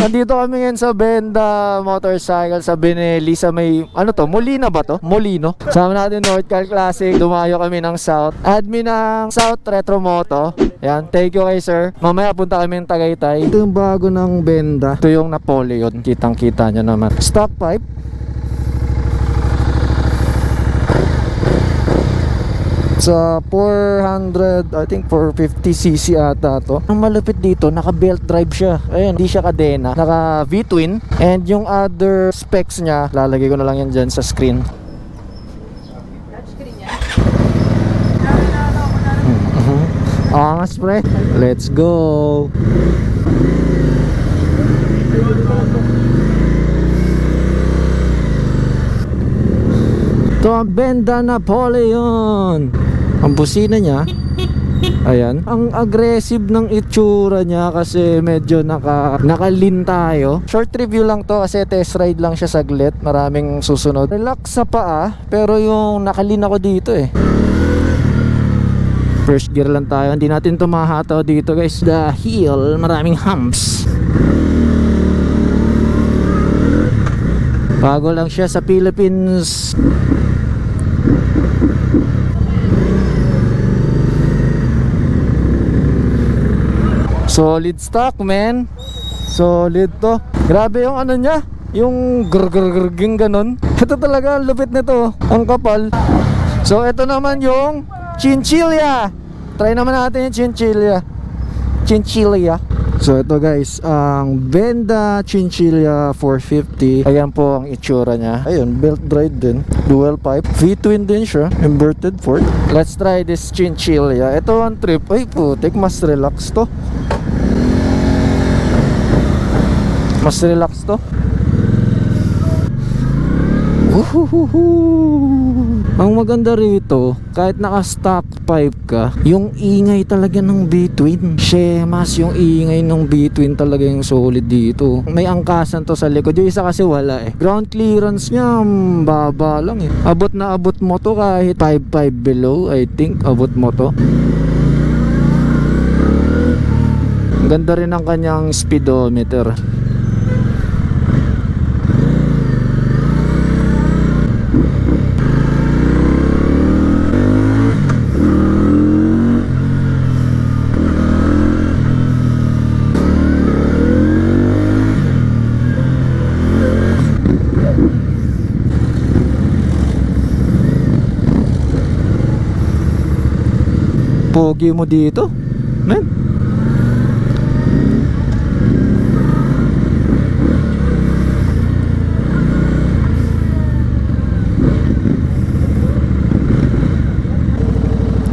Nandito kami ngayon sa Benda Motorcycle sa Binelli sa may, ano to, Molina ba to? Molino. Sama natin North Cal Classic. Dumayo kami ng South. Admin ng South Retro Moto. Yan, thank you kay sir. Mamaya punta kami ng Tagaytay. Ito yung bago ng Benda. Ito yung Napoleon. Kitang kita nyo naman. Stock pipe. Sa 400, I think 450cc ata to. Ang malupit dito, naka belt drive siya. Ayun, hindi siya kadena. Naka V-twin. And yung other specs niya, lalagay ko na lang yan dyan sa screen. Touchscreen yan? Angas pre. Let's go. Ito ang Benda Napoleon. Ang busina niya, ayan, ang aggressive ng itsura niya kasi medyo nakalin tayo. Short review lang to kasi test ride lang siya saglit. Maraming susunod. Relax sa paa, pero yung nakalin ako dito eh. First gear lang tayo. Hindi natin to mahataw dito guys. The hill, maraming humps. Bago lang siya sa Philippines. Solid stock man. Solid to. Grabe yung ano niya, yung grrgrgrging ganon. Ito talaga ang lupit nito. Ang kapal. So ito naman yung Chinchilla. Try naman natin yung Chinchilla. Chinchilla. So ito guys, ang Benda Chinchilla 450. Ayan po ang itsura niya. Ayun, belt drive din. Dual pipe. V-twin din siya. Inverted fork. Let's try this Chinchilla. Ito ang trip. Ay putik, mas relax to. Mas relax to. Ang maganda rito, kahit naka-stock pipe ka, yung ingay talaga ng B-twin. Shemas, yung ingay ng B-twin talaga yung solid dito. May angkasan to sa likod. Yung isa kasi wala eh. Ground clearance niya, baba lang eh. Abot na abot mo to kahit 5.5 below, I think. Abot mo to. Ganda rin ang kanyang speedometer. Pogi mo dito, man.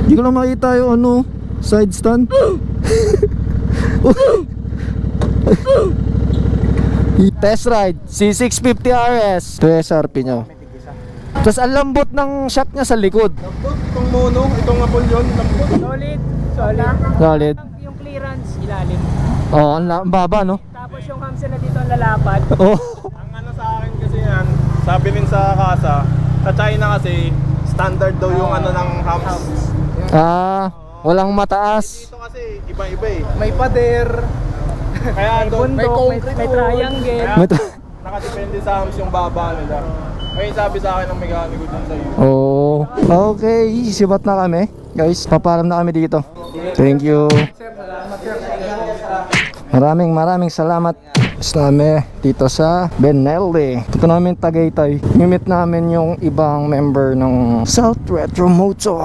Hindi ko lang makita yung ano, side stand. Test ride C650 RS. Ito yung SRP nyo. Tapos ang lambot ng shock niya sa likod. Lambot, itong mono, itong Apollyon, lambot. Solid. Solid. Solid. Yung clearance, ilalim. Oh, ang baba no? Tapos yung hamster na dito ang lalapad. Oh. Ang ano sa akin kasi yan, sabi rin sa kasa, sa China kasi, standard daw yung ano ng hams. Ah, walang mataas. Dito kasi, iba-iba eh. May pader. Kaya May doon, bundok, may triangle. nakadepende sa hams yung baba nila. Ngayon sabi sa akin ng mekaniko dun sa iyo. Oh, okay, sibat na kami. Guys, papalam na kami dito. Thank you. Maraming salamat. Kami dito sa Benelli. Ito namin Tagaytay. Mimit namin yung ibang member ng South Retro Moto.